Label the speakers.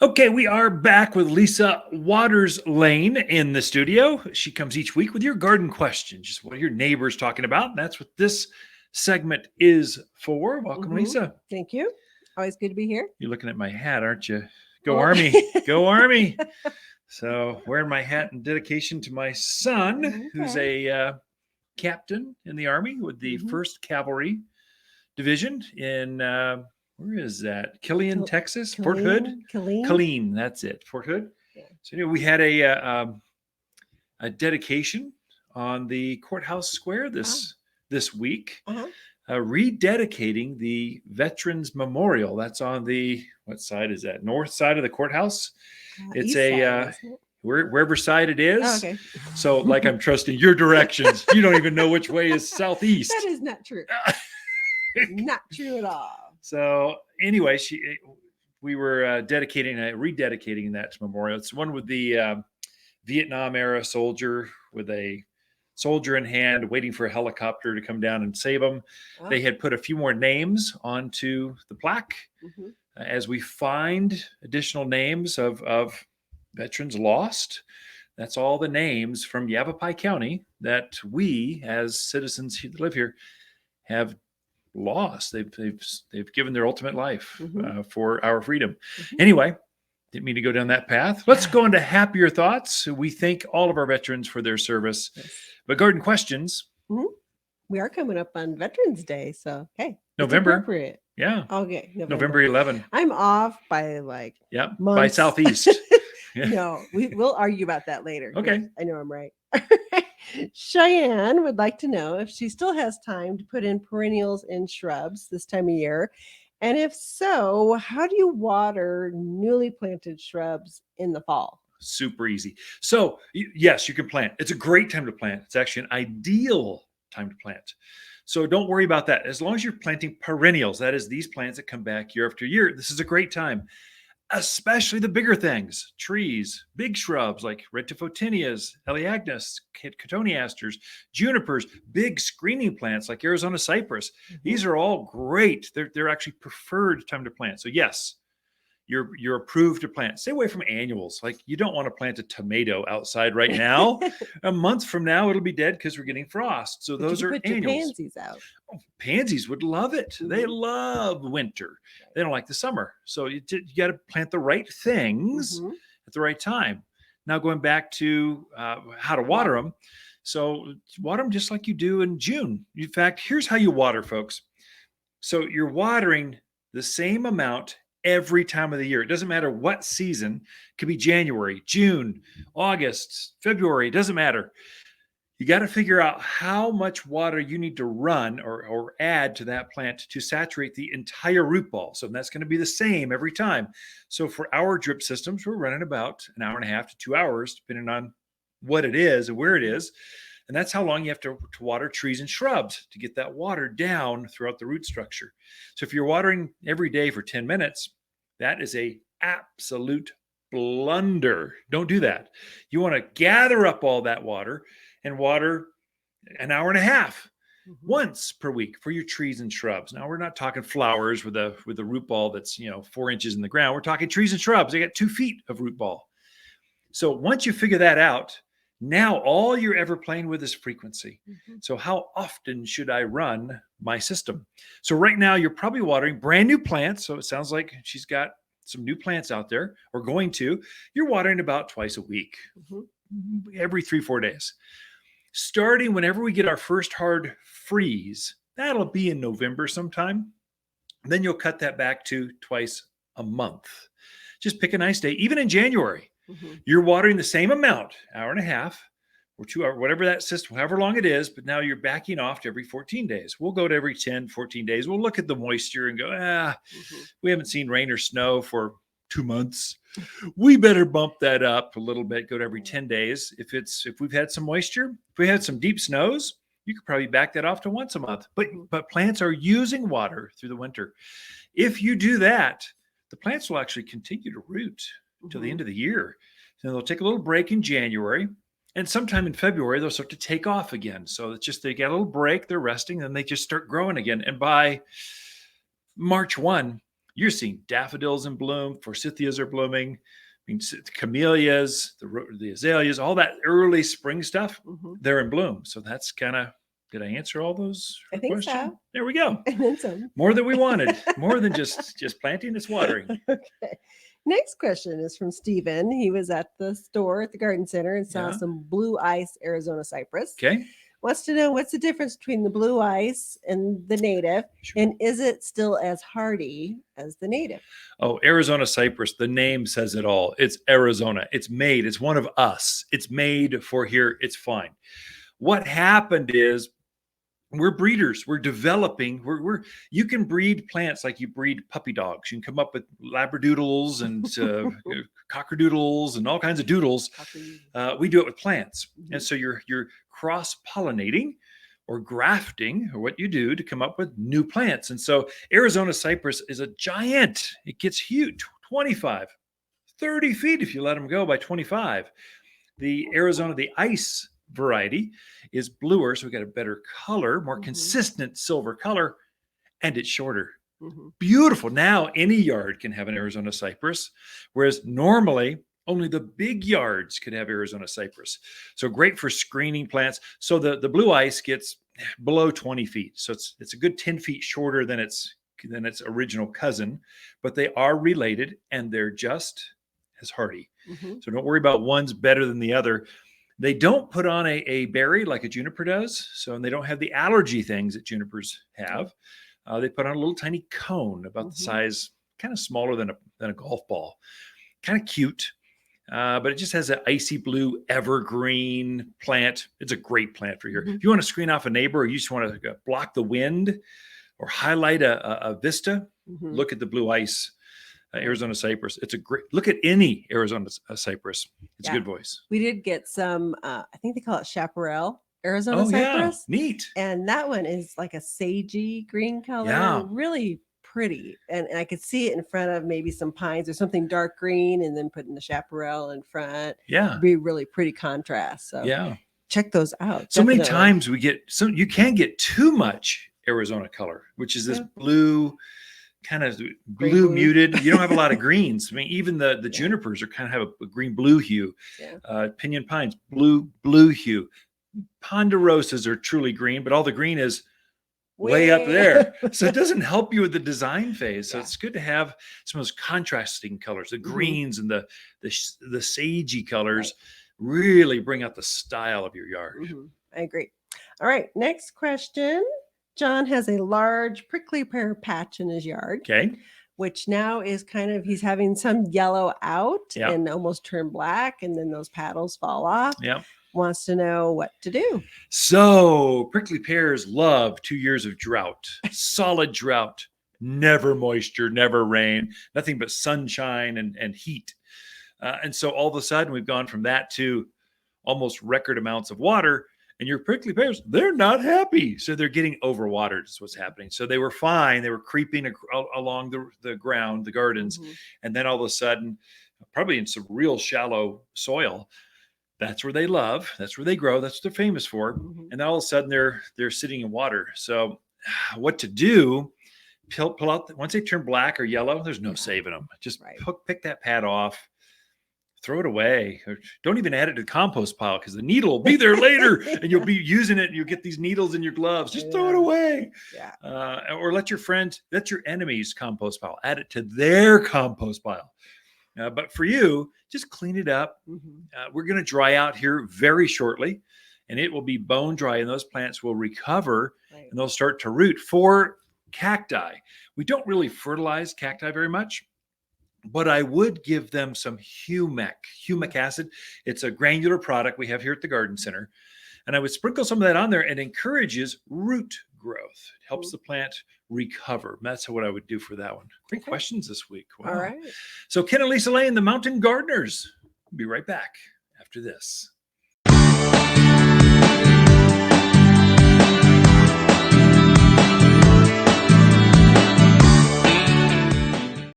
Speaker 1: Okay, we are back with Lisa Waters Lane in the studio. She comes each week with your garden questions, just what are your neighbors talking about? And that's what this segment is for. Welcome, Lisa.
Speaker 2: Thank you. Always good to be here.
Speaker 1: You're looking at my hat, aren't you? Go
Speaker 2: Oh.
Speaker 1: Army. Go Army. So, wearing my hat in dedication to my son, who's a captain in the Army with the 1st Cavalry Division in where is that? Killeen, Texas? Fort Hood? Killeen, that's it. Fort Hood. Yeah. So we had a dedication on the courthouse square this week, rededicating the Veterans Memorial. That's on the, what side is that? North side of the courthouse. It's
Speaker 2: East
Speaker 1: a
Speaker 2: side,
Speaker 1: wherever side it is.
Speaker 2: Oh, okay.
Speaker 1: So, like, I'm trusting your directions. You don't even know which way is southeast.
Speaker 2: That is not true. Not true at all.
Speaker 1: So anyway, we were rededicating that memorial. It's one with the Vietnam era soldier with a soldier in hand waiting for a helicopter to come down and save them. Oh. They had put a few more names onto the plaque. As we find additional names of veterans lost, that's all the names from Yavapai County that we as citizens who live here have lost. They've given their ultimate life for our freedom. Anyway, didn't mean to go down that path. Let's go into happier thoughts. We thank all of our veterans for their service. Yes. But garden questions.
Speaker 2: We are coming up on Veterans Day, so hey,
Speaker 1: November.
Speaker 2: Appropriate.
Speaker 1: Yeah.
Speaker 2: Okay.
Speaker 1: November 11.
Speaker 2: I'm off by months.
Speaker 1: By southeast.
Speaker 2: Yeah. No, we'll argue about that later.
Speaker 1: Okay.
Speaker 2: I know I'm right. Cheyenne would like to know if she still has time to put in perennials and shrubs this time of year. And if so, how do you water newly planted shrubs in the fall?
Speaker 1: Super easy. So yes, you can plant. It's a great time to plant. It's actually an ideal time to plant. So don't worry about that. As long as you're planting perennials, that is these plants that come back year after year, this is a great time. Especially the bigger things, trees, big shrubs like Retifotinias, Elaeagnus, Cotoneasters, junipers, big screening plants like Arizona cypress. These are all great. They're actually preferred time to plant. So yes, you're approved to plant. Stay away from annuals. Like you don't want to plant a tomato outside right now. A month from now, it'll be dead because we're getting frost. So those are
Speaker 2: put
Speaker 1: annuals.
Speaker 2: Your pansies out.
Speaker 1: Oh, pansies would love it. They love winter. They don't like the summer. So you got to plant the right things at the right time. Now going back to how to water them. So water them just like you do in June. In fact, here's how you water, folks. So you're watering the same amount every time of the year. It doesn't matter what season. It could be January, June, August, February. It doesn't matter. You got to figure out how much water you need to run or add to that plant to saturate the entire root ball. So that's going to be the same every time. So for our drip systems, we're running about an hour and a half to 2 hours, depending on what it is and where it is. And that's how long you have to water trees and shrubs to get that water down throughout the root structure. So if you're watering every day for 10 minutes, that is a absolute blunder. Don't do that. You want to gather up all that water and water an hour and a half once per week for your trees and shrubs. Now we're not talking flowers with a root ball that's 4 inches in the ground. We're talking trees and shrubs. They got 2 feet of root ball. So once you figure that out, now all you're ever playing with is frequency. So how often should I run my system? So right now you're probably watering brand new plants. So it sounds like she's got some new plants out there or going to. You're watering about twice a week, every 3-4 days. Starting whenever we get our first hard freeze, that'll be in November sometime. Then you'll cut that back to twice a month. Just pick a nice day, even in January. You're watering the same amount, hour and a half or 2 hours, whatever that system, however long it is, but now you're backing off to every 14 days. We'll go to every 10, 14 days. We'll look at the moisture and go, we haven't seen rain or snow for 2 months. We better bump that up a little bit, go to every 10 days. If we've had some moisture, if we had some deep snows, you could probably back that off to once a month. But plants are using water through the winter. If you do that, the plants will actually continue to root till the end of the year. So they'll take a little break in January, and sometime in February, they'll start to take off again. So it's just, they get a little break, they're resting, and they just start growing again. And by March 1, You're seeing daffodils in bloom, forsythias are blooming. I mean, camellias, the azaleas, all that early spring stuff, they're in bloom. So that's kind of, did I answer all those?
Speaker 2: I think so.
Speaker 1: There we go.
Speaker 2: And then some.
Speaker 1: More than we wanted. More than just planting, it's watering.
Speaker 2: Okay. Next question is from Steven. He was at the store at the garden center and saw some blue ice Arizona cypress.
Speaker 1: Okay.
Speaker 2: Wants to know what's the difference between the blue ice and the native, and is it still as hardy as the native?
Speaker 1: Oh, Arizona cypress, the name says it all. It's Arizona. It's made. It's one of us. It's made for here. It's fine. What happened is we're breeders. We're developing. You can breed plants like you breed puppy dogs. You can come up with labradoodles and cockerdoodles and all kinds of doodles. We do it with plants. And so you're cross-pollinating or grafting, or what you do to come up with new plants. And so Arizona cypress is a giant. It gets huge, 25, 30 feet if you let them go by 25. The Arizona, the ice variety is bluer, so we got a better color, more consistent silver color, and it's shorter. Beautiful. Now any yard can have an Arizona cypress, whereas normally only the big yards could have Arizona cypress. So great for screening plants. So the blue ice gets below 20 feet. So it's a good 10 feet shorter than its original cousin, but they are related and they're just as hardy. So don't worry about one's better than the other. They don't put on a berry like a juniper does. So, and they don't have the allergy things that junipers have. They put on a little tiny cone about the size, kind of smaller than a golf ball. Kind of cute. But it just has an Icee Blue evergreen plant. It's a great plant for here. If you want to screen off a neighbor, or you just want to block the wind or highlight a vista, look at the blue ice Arizona cypress. It's a great, look at any Arizona cypress. It's a good voice.
Speaker 2: We did get some, I think they call it chaparral Arizona cypress.
Speaker 1: Yeah, neat.
Speaker 2: And that one is like a sagey green color. Really pretty, and I could see it in front of maybe some pines or something dark green, and then putting the chaparral in front. It'd be really pretty contrast. So check those out.
Speaker 1: So many times we get you can get too much Arizona color, which is this blue, kind of blue muted. You don't have a lot of greens. I mean, even the junipers are kind of have a green blue hue. Pinyon pines, blue hue. Ponderosas are truly green, but all the green is way up there. So it doesn't help you with the design phase. So it's good to have some of those contrasting colors, the greens and the sagey colors really bring out the style of your yard.
Speaker 2: I agree. All right, next question. John has a large prickly pear patch in his yard.
Speaker 1: Okay.
Speaker 2: Which now is kind of, he's having some yellow out and almost turn black, and then those petals fall off. Wants to know what to do.
Speaker 1: So prickly pears love 2 years of drought, solid drought, never moisture, never rain, nothing but sunshine and heat. And so all of a sudden we've gone from that to almost record amounts of water, and your prickly pears, they're not happy. So they're getting overwatered is what's happening. So they were fine. They were creeping along the ground, the gardens. And then all of a sudden, probably in some real shallow soil, that's where they love. That's where they grow. That's what they're famous for. And then all of a sudden they're sitting in water. So what to do, pull out, once they turn black or yellow, there's no saving them. Just pick that pad off, throw it away. Or don't even add it to the compost pile, because the needle will be there later and you'll be using it and you'll get these needles in your gloves. Just throw it away. Or let your enemy's compost pile, add it to their compost pile. But for you, just clean it up. We're going to dry out here very shortly, and it will be bone dry, and those plants will recover and they'll start to root. For cacti, we don't really fertilize cacti very much, but I would give them some humic acid. It's a granular product we have here at the garden center. And I would sprinkle some of that on there, and encourages root growth. It helps the plant recover. That's what I would do for that one. Great questions this week. Wow.
Speaker 2: All right.
Speaker 1: So Ken and Lisa Lane, the Mountain Gardeners. We'll be right back after this.